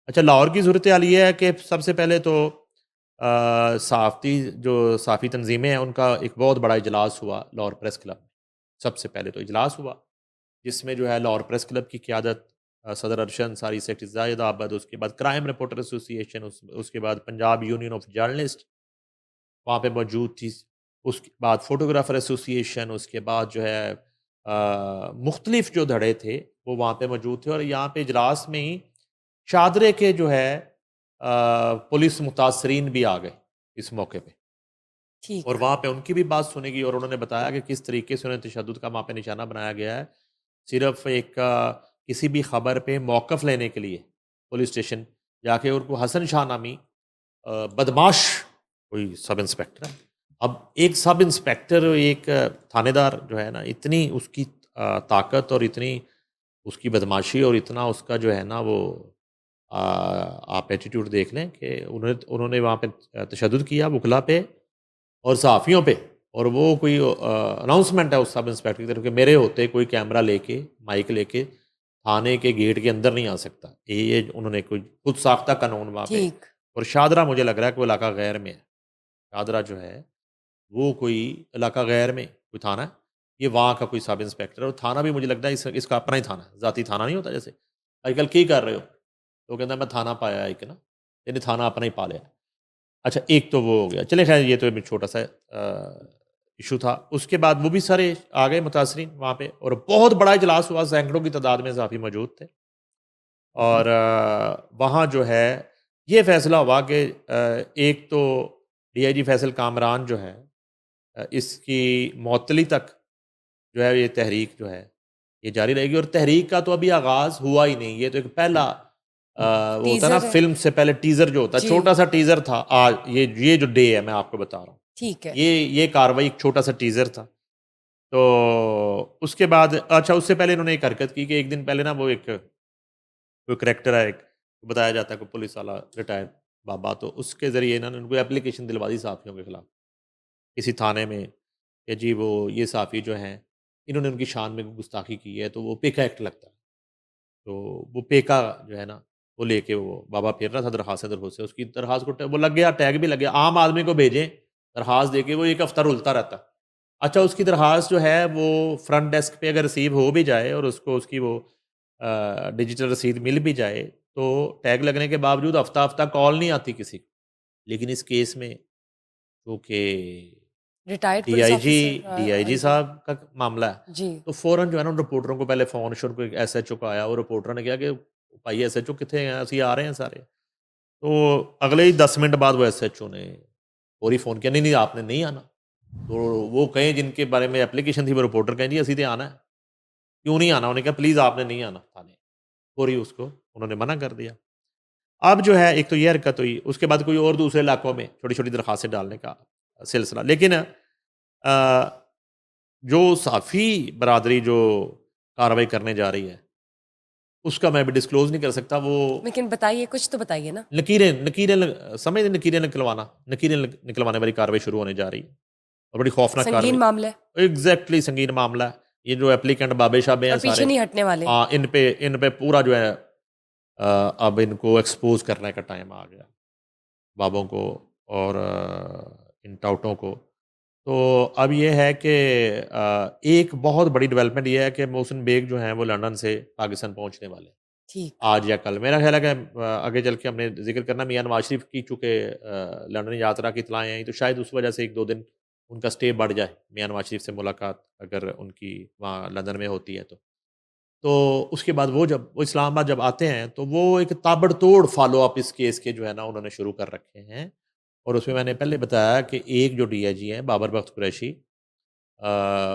अच्छा, लाहौर की सूरत हाल ये है कि सबसे पहले तो साफ़ी तंज़ीमें हैं, उनका एक बहुत बड़ा इजलास हुआ लाहौर प्रेस क्लब में। सबसे पहले तो इजलास हुआ, जिसमें जो है लाहौर प्रेस क्लब की क़यादत सदर अरशद अंसारी, सेक्रेटरी ज़ाहिद आबद, उसके बाद क्राइम रिपोर्टर एसोसिएशन, उसके बाद पंजाब यूनियन ऑफ जर्नलिस्ट वहाँ पे मौजूद थी। उसके बाद फ़ोटोग्राफ़र एसोसिएशन, उसके बाद जो है मुख्तलिफ़ जो धड़े थे, वो वहाँ पे मौजूद थे और यहाँ पे इजलास में ही शादरे के जो है पुलिस मुतासरीन भी आ गए इस मौके पे और ठीक। वहाँ पे उनकी भी बात सुनी गई और उन्होंने बताया कि किस तरीके से उन्हें तशद्दुद का वहाँ पे निशाना बनाया गया है। सिर्फ़ एक किसी भी खबर पे मौक़िफ़ लेने के लिए पुलिस स्टेशन जाके उनको हसन शाह नामी बदमाश कोई सब इंस्पेक्टर है। अब एक सब इंस्पेक्टर, एक थानेदार जो है ना, इतनी उसकी ताकत और इतनी उसकी बदमाशी और इतना उसका जो है ना वो आप एटीट्यूड देख लें कि उन्होंने वहाँ पे तशद्दुद किया वकला पे और सहाफ़ियों पे और वो कोई अनाउंसमेंट है उस सब इंस्पेक्टर की तरफ कि मेरे होते कोई कैमरा लेके, माइक लेके थाने के गेट के अंदर नहीं आ सकता। ये उन्होंने कोई खुद साख्ता कानून वहाँ पे ठीक। और शादरा मुझे लग रहा है कि वो इलाका गैर में है। शादरा जो है वो कोई इलाका गैर में कोई थाना है, ये वहाँ का कोई सब इंस्पेक्टर है और थाना भी मुझे लगता है इसका अपना ही थाना है, ज़ाती थाना नहीं होता जैसे। आजकल की कर रहे हो? तो कहता है मैं थाना पाया एक ना, यानी थाना अपना ही पा लिया। अच्छा, एक तो वो हो गया। चलिए ख़ैर ये तो एक छोटा-सा इश्यू था। उसके बाद वो भी सारे आ गए मुतासरीन वहाँ पे और बहुत बड़ा इजलास हुआ, सैकड़ों की तादाद में सहाफ़ी मौजूद थे। और वहाँ जो है ये फ़ैसला हुआ कि एक तो डीआईजी फैसल कामरान जो है इसकी मअतली तक जो है ये तहरीक जो है ये जारी रहेगी और तहरीक का तो अभी आगाज़ हुआ ही नहीं। ये तो एक पहला वो होता है ना, टीज़र है। फ़िल्म से पहले टीज़र जो होता है, जी। छोटा-सा टीज़र था। आज ये जो डे है मैं आपको बता रहा हूँ। ठीक है। ये कार्रवाई एक छोटा-सा टीज़र था। तो उसके बाद अच्छा, उससे पहले इन्होंने एक हरकत की कि एक दिन पहले ना वो एक कोई करैक्टर है, एक बताया जाता है कोई पुलिस वाला रिटायर्ड बाबा, तो उसके ज़रिए इन्होंने उनको एप्लीकेशन दिलवा दी सहाफ़ियों के खिलाफ किसी थाने में कि जी वो ये सहाफ़ी जो हैं इन्होंने उनकी शान में गुस्ताखी की है, तो वो पेका एक्ट लगता है। तो वो पेका जो है ना, वो लेके वो बाबा फिर रहा था दरख़्वास्त से, उसकी दरख़्वास्त को वो लग गया, टैग भी लग गया। आम आदमी को भेजें दरख़्वास्त देके, वो 1 हफ़्ता रुलता रहता है। अच्छा, उसकी दरख़्वास्त जो है वो फ्रंट डेस्क पे अगर रिसीव हो भी जाए और उसको उसकी वो डिजिटल रसीद मिल भी जाए, तो टैग लगने के बावजूद हफ़्ता-हफ़्ता कॉल नहीं आती किसी को। लेकिन इस केस में चूँकि retired police DIG officer DIG ji. साहब का मामला है, जी। तो फ़ौरन जो है ना उन रिपोर्टरों को पहले फ़ोन शोन कोई एसएचओ को आया और रिपोर्टर ने कहा कि भाई एसएचओ कितने हैं? ਅਸੀਂ आ रहे हैं सारे। तो अगले ही 10 मिनट बाद वो एसएचओ ने और ही फ़ोन किया, नहीं, नहीं आपने नहीं आना। तो वो कहें जिनके बारे में एप्लीकेशन थी वो रिपोर्टर कहें जी ਅਸੀਂ ਤੇ आना है। क्यों नहीं आना? उन्होंने कहा प्लीज़ आपने नहीं आना थाने। और ही उसको उन्होंने मना कर दिया। अब जो है एक तो ये हरकत हुई, उसके बाद कोई और दूसरे इलाकों में छोटी-छोटी दरख़्वास्तें डालने का सिलसिला। लेकिन जो साफ़ी बरादरी जो कार्रवाई करने जा रही है, उसका मैं अभी डिस्क्लोज़ नहीं कर सकता। वो लेकिन बताइए, कुछ तो बताइए ना? लकीरें लकीरें समझ नकीरें निकलवाना, नकीरें निकलवाने वाली कार्रवाई शुरू होने जा रही है और बड़ी खौफ़नाक संगीन कार्रवाई। मामला है एग्ज़ैक्टली संगीन मामला है। ये जो एप्लीकेंट बाबे-शाबे और हैं पीछे सारे, नहीं हटने वाले। इन पे पूरा जो है अब इनको एक्सपोज़ करने का टाइम आ गया, बाबों को और इन टाउटों को। तो अब ये है कि एक बहुत बड़ी डेवलपमेंट ये है कि मोहसिन बेग जो हैं वो लंदन से पाकिस्तान पहुँचने वाले हैं, ठीक। आज या कल। मेरा ख़्याल है कि आगे चल के हमने ज़िक्र करना, मियां नवाज़ शरीफ की चूँकि लंदन यात्रा की इत्तलाएँ आई, तो शायद उस वजह से 1-2 दिन उनका स्टे बढ़ जाए, मियां नवाज़ शरीफ से मुलाकात अगर उनकी वहाँ लंदन में होती है तो। तो उसके बाद वो इस्लामाबाद जब आते हैं, तो वो एक ताबड़तोड़ फ़ॉलो-अप इस केस के जो है ना उन्होंने शुरू कर रखे हैं और उसमें मैंने पहले बताया कि एक जो डीआईजी हैं बाबर बख्त कुरैशी,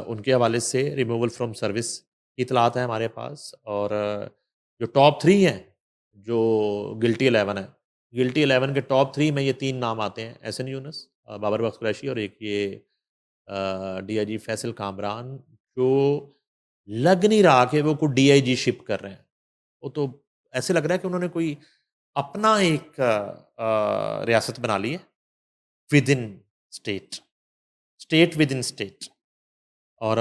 उनके हवाले से रिमूवल फ्रॉम सर्विस की इतलात है हमारे पास और जो टॉप 3 हैं, जो गिल्टी 11 है, गिल्टी 11 के टॉप 3 में ये 3 नाम आते हैं, एहसन यूनुस, बाबर बख्त कुरैशी और एक ये डीआईजी फैसल कामरान, जो लग नहीं रहा कि वो कोई डीआईजी शिप कर रहे हैं। वो तो ऐसे लग रहा है कि उन्होंने कोई अपना एक रियासत बना ली है with in state, state with in state और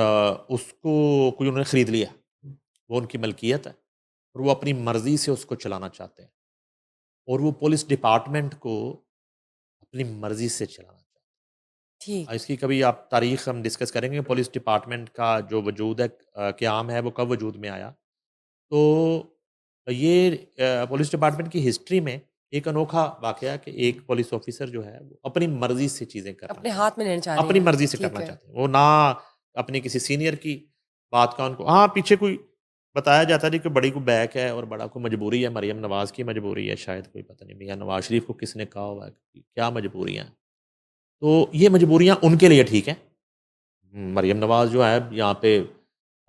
उसको कोई उन्होंने खरीद लिया। वो उनकी मलकियत है और वो अपनी मर्ज़ी से उसको चलाना चाहते हैं। और वो पुलिस डिपार्टमेंट को अपनी मर्जी से चलाना चाहते ठीक। हैं। इसकी कभी आप तारीख हम डिस्कस करेंगे, पुलिस डिपार्टमेंट का जो वजूद है, क़याम है, वो कब वजूद में आया। तो ये पुलिस डिपार्टमेंट की हिस्ट्री में एक अनोखा वाक़या है कि एक पुलिस ऑफ़िसर जो है वो अपनी मर्ज़ी से चीज़ें करना अपने चाहते हाथ में लेना चाह हैं। रहे अपनी हैं। मर्ज़ी से ठीक करना है। चाहते हैं। वो ना अपने किसी सीनियर की बात का उनको, हाँ, पीछे कोई बताया जाता है जी कि बड़ी को बैक है और बड़ा को मजबूरी है, मरियम नवाज़ की मजबूरी है शायद, कोई पता नहीं मियाँ नवाज़ शरीफ को किसने कहा हुआ है कि क्या मजबूरियाँ हैं। तो ये मजबूरियाँ उनके लिए ठीक हैं। मरियम नवाज़ जो है यहाँ पे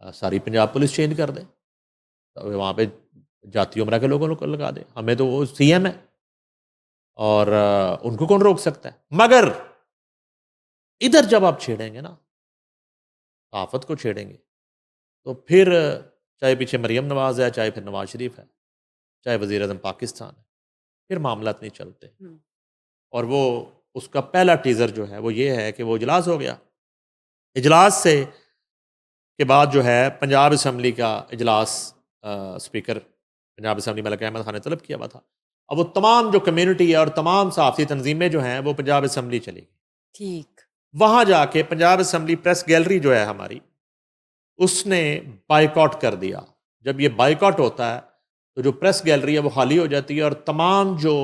सारी पंजाब पुलिस चेंज कर दे। वहाँ पे जाती उमरा के लोगों को लगा दे। हमें तो वो सीएम है और उनको कौन रोक सकता है? मगर इधर जब आप छेड़ेंगे ना, आफ़त को छेड़ेंगे, तो फिर चाहे पीछे मरियम नवाज़ है, चाहे फिर नवाज़ शरीफ है, चाहे वज़ीर-ए-आज़म पाकिस्तान है, फिर मामलात नहीं चलते। हुँ। और वो उसका पहला टीज़र जो है वो ये है कि वो इजलास हो गया। इजलास से के बाद जो है पंजाब असम्बली का इजलास स्पीकर पंजाब असम्बली मलिक अहमद खान ने तलब किया हुआ था। अब वो तमाम जो कम्युनिटी है और तमाम सहाफ़ती तंजीमें जो हैं वो पंजाब असम्बली चली गई। ठीक। वहाँ जाके पंजाब असम्बली प्रेस गैलरी जो है हमारी, उसने बायकॉट कर दिया। जब ये बायकॉट होता है, तो जो प्रेस गैलरी है वो खाली हो जाती है और तमाम जो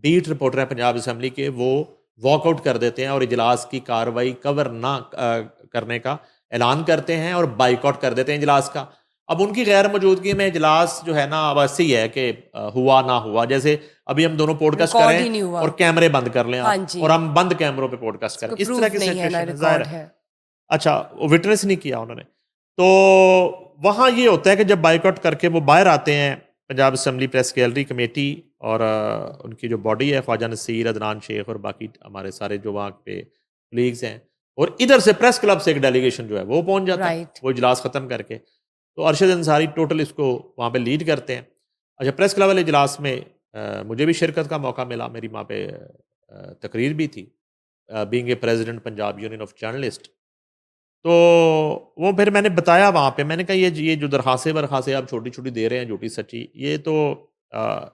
बीट रिपोर्टर हैं पंजाब असम्बली के, वो वॉकआउट कर देते हैं और इजलास की कार्रवाई कवर ना करने का ऐलान करते हैं और बायकॉट कर देते हैं इजलास का। अब उनकी गैर मौजूदगी में इजलास जो है ना, अब ऐसे ही है कि हुआ ना हुआ। जैसे अभी हम दोनों पॉडकास्ट रिकॉर्ड ही करें नहीं हुआ। और कैमरे बंद कर लें हाँ आप, जी। और हम बंद कैमरों पे पॉडकास्ट करें, कोई इस तरह प्रूफ की नहीं है, ना सिचुएशन है, ज़ाहिर रिकॉर्ड है। है। अच्छा, वो विटनेस नहीं किया उन्होंने। तो वहाँ ये होता है कि जब बायकॉट करके वो बाहर आते हैं, Punjab assembly press gallery committee और उनकी जो बॉडी है, ख्वाजा नसीर, अदनान शेख और बाकी हमारे सारे जो वहाँ पे कलीग्स हैं, और इधर से प्रेस क्लब से एक डेलीगेशन जो है वो पहुँच जाता है, राइट। वो इजलास ख़त्म करके। तो अरशद अंसारी टोटल इसको वहाँ पे लीड करते हैं। अच्छा, प्रेस क्लब वाले इजलास में मुझे भी शिरकत का मौका मिला, मेरी वहाँ पे तकरीर भी थी, being a president Punjab union of journalist. तो वो फिर मैंने बताया वहाँ पे, मैंने कहा ये जो दरखास्तें वरखास्तें आप छोटी-छोटी दे रहे हैं, झूठी सच्ची, ये तो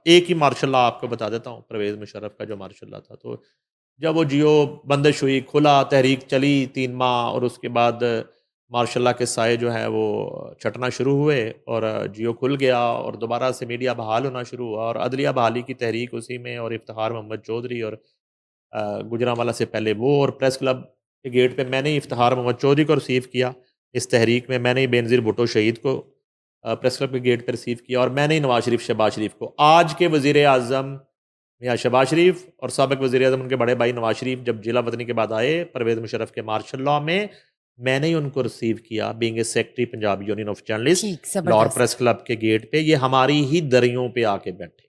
एक ही मार्शल लॉ आपको बता देता हूँ, परवेज़ मुशर्रफ का जो मार्शल लॉ था। तो जब वो जियो बंदिश हुई, खुला, तहरीक चली 3 माह और उसके बाद मार्शल लॉ के साए जो हैं वो छँटना शुरू हुए और जियो खुल गया और दोबारा से मीडिया बहाल होना शुरू हुआ और अदलिया बहाली की तहरीक उसी में, और इफ्तिखार मोहम्मद चौधरी और गुजरांवाला से पहले वो, और प्रेस क्लब के गेट पे मैंने ही इफ्तिखार मोहम्मद चौधरी को रिसीव किया। इस तहरीक में मैंने ही बेनज़ीर भुट्टो शहीद को प्रेस क्लब के गेट पे रिसीव किया, और मैंने ही नवाज़ शरीफ, शहबाज शरीफ को, आज के वज़ीर-ए-आज़म मियाँ शहबाज शरीफ और साबिक़ वज़ीर-ए-आज़म उनके बड़े भाई नवाज़ शरीफ जब जिला वतनी के बाद आए परवेज़ मुशर्रफ के मार्शल लॉ में, मैंने ही उनको रिसीव किया being a secretary Punjab union of journalist, ठीक, लाहौर ज़बरदस्त। प्रेस क्लब के गेट पे। ये हमारी ही दरियों पे आके बैठे,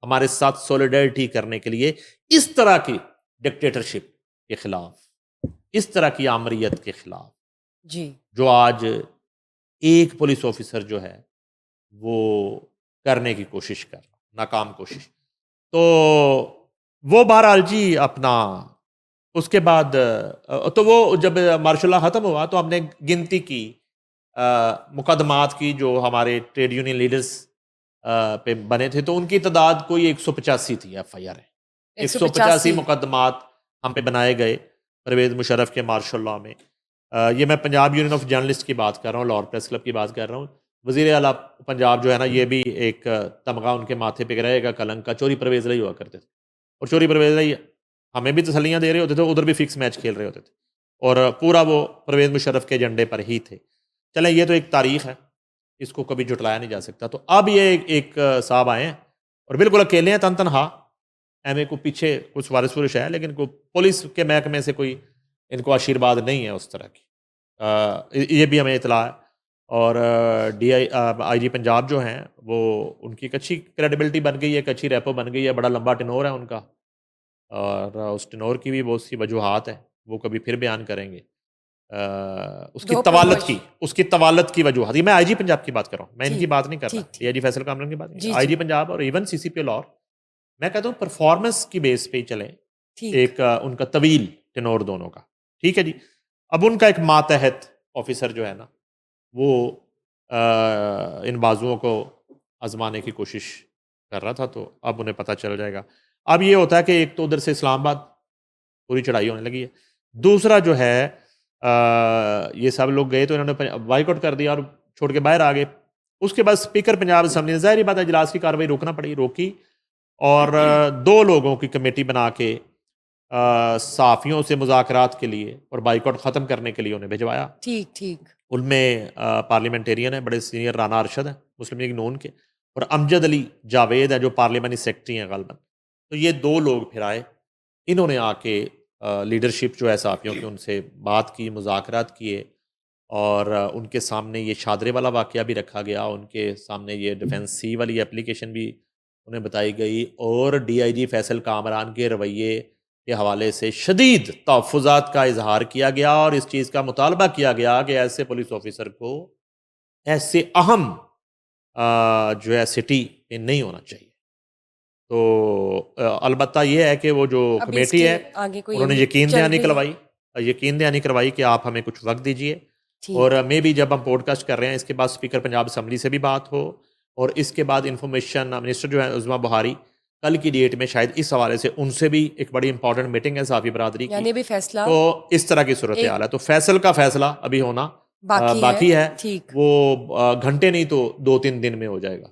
हमारे साथ सॉलिडरिटी करने के लिए, इस तरह की डिक्टेटरशिप के खिलाफ, इस तरह की आमरीत के खिलाफ, जी। जो आज एक पुलिस ऑफिसर जो है वो करने की कोशिश कर रहा, नाकाम कोशिश। तो वो बहरहाल जी अपना, उसके बाद तो वो जब मार्शल लॉ ख़त्म हुआ तो हमने गिनती की मुकदमात की जो हमारे ट्रेड यूनियन लीडर्स पे बने थे, तो उनकी तादाद कोई 185 थी एफआईआर है। 185 185। मुकदमात हम पे बनाए गए परवेज़ मुशर्रफ के मार्शल लॉ में। ये मैं पंजाब यूनियन ऑफ जर्नलिस्ट की बात कर रहा हूँ, लाहौर प्रेस क्लब की बात कर रहा हूँ। वज़ीर आला पंजाब जो है ना, ये भी एक तमगा उनके माथे पे रहेगा कलंक का, चोरी परवेज़ रही हुआ करते थे। और चोरी परवेज़ रही हमें भी तसल्लियाँ दे रहे होते थे, उधर भी फिक्स मैच खेल रहे होते थे, और पूरा वो परवेज़ मुशर्रफ के एजेंडे पर ही थे। चलें, ये तो एक तारीख़ है, इसको कभी जुटलाया नहीं जा सकता। तो अब ये एक साहब आए हैं और बिल्कुल अकेले हैं, तन-तनहा। एमए को पीछे कुछ वारिस-वारिस है, लेकिन को पुलिस के महकमे से कोई इनको आशीर्वाद नहीं है उस तरह की। ये भी हमें इत्तला है। और आईजी पंजाब जो हैं, वो उनकी एक अच्छी क्रेडिबिलिटी बन गई है, एक अच्छी रेपो बन गई है, बड़ा लंबा टेन्योर है उनका, और उस टेन्योर की भी बहुत सी वजूहात हैं, वो कभी फिर बयान करेंगे। उसकी 2 तवालत की, प्रमोश उसकी तवालत की वजूहत, ये मैं आईजी पंजाब की बात कर रहा हूँ, मैं इनकी ठीक, बात नहीं कर रहा, ठीक, ठीक। डीआईजी फैसल कामरान की बात नहीं कर जी, रहा। आईजी जी। पंजाब और इवन सीसीपी लाहौर, मैं कहता हूँ परफॉर्मेंस की बेस पे ही चलें, ठीक। एक उनका तवील टेन्योर दोनों का, ठीक है जी। अब उनका एक मातहत ऑफिसर जो है ना, वो इन बाजुओं को आजमाने की कोशिश कर रहा था, तो अब उन्हें पता चल जाएगा। अब ये होता है कि एक तो उधर से इस्लामाबाद पूरी चढ़ाई होने लगी है, दूसरा जो है ये सब लोग गए तो इन्होंने बाइकआउट कर दिया और छोड़ के बाहर आ गए। उसके बाद स्पीकर पंजाब असम्बली ने ज़ाहिर बात है इजलास की कार्रवाई रोकना पड़ी, रोकी और 2 लोगों की कमेटी बना के सहाफ़ियों से मुज़ाकरात के लिए और बाइकआउट ख़त्म करने के लिए उन्हें भिजवाया। ठीक, ठीक। उनमें पार्लियामेंटेरियन है, बड़े सीनियर राना अरशद हैं मुस्लिम लीग नून के, और अमजद अली जावेद हैं जो पार्लियामानी सेक्रेटरी हैं ग़ालिबन। तो ये 2 लोग फिर आए, इन्होंने आके लीडरशिप जो है सहाफ़ियों की उनसे बात की, मुज़ाकरात किए और उनके सामने ये शादरे वाला वाक़या भी रखा गया, उनके सामने ये डिफेंस सी वाली एप्लीकेशन भी उन्हें बताई गई और डीआईजी फैसल कामरान के रवैये के हवाले से शदीद तहफ़्फ़ुज़ात का इज़हार किया गया और इस चीज़ का मुतालबा किया गया कि ऐसे पुलिस ऑफ़िसर को ऐसे अहम जो है सिटी में नहीं होना चाहिए। तो अलबत्ता ये है कि वो जो अब कमेटी इसके है आगे कोई उन्होंने चल रही है? यकीन दहानी करवाई कि आप हमें कुछ वक्त दीजिए ठीक, और मे बी जब हम पॉडकास्ट कर रहे हैं इसके बाद स्पीकर पंजाब असम्बली से भी बात हो और इसके बाद इंफॉर्मेशन मिनिस्टर जो है उज़मा बुहारी कल की डेट में शायद इस हवाले से उनसे भी एक बड़ी इंपॉर्टेंट मीटिंग है साफ़ी बरादरी की। यानी अभी फैसला तो इस तरह की सूरत एक हाल है, तो फैसल का फैसला अभी होना बाकी बाकी है, ठीक। वो घंटे नहीं तो 2-3 दिन में हो जाएगा।